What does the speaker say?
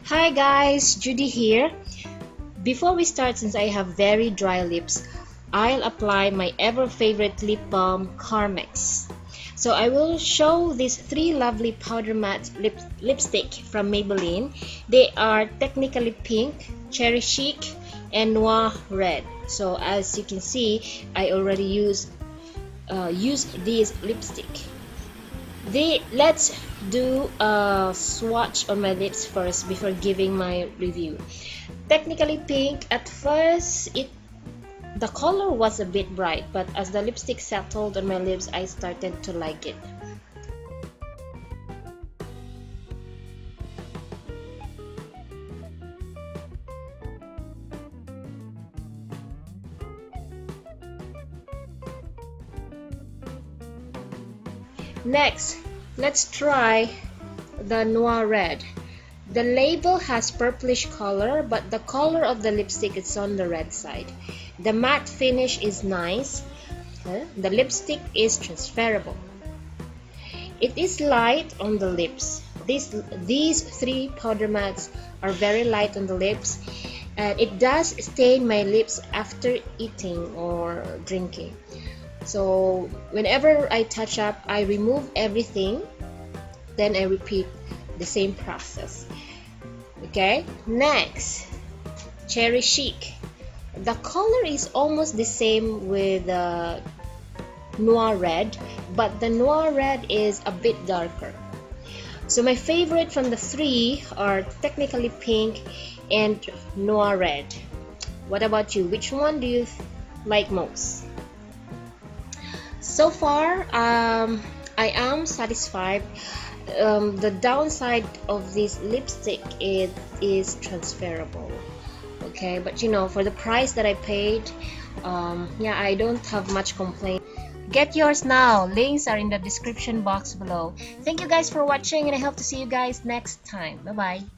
Hi guys, Judy here. Before we start, since I have very dry lips, I'll apply my ever favorite lip balm, Carmex. So I will show these three lovely powder matte lipstick from Maybelline. They are technically pink, cherry chic, and noir red. So as you can see, I already used these lipstick. Let's do a swatch on my lips first before giving my review. Technically pink, at first the color was a bit bright, but as the lipstick settled on my lips, I started to like it. Next, let's try the Noir red. The label has purplish color, but the color of the lipstick is on the red side. The matte finish is nice. The lipstick is transferable. It is light on the lips. These three powder mattes are very light on the lips, and it does stain my lips after eating or drinking. So whenever I touch up, I remove everything, then I repeat the same process. Okay, next, cherry chic. The color is almost the same with noir red, but the noir red is a bit darker. So my favorite from the three are technically pink and noir red. What about you? Which one do you like most? So far, I am satisfied. The downside of this lipstick is transferable. Okay, but you know, for the price that I paid, yeah, I don't have much complaint. Get yours now. Links are in the description box below. Thank you guys for watching, and I hope to see you guys next time. Bye bye.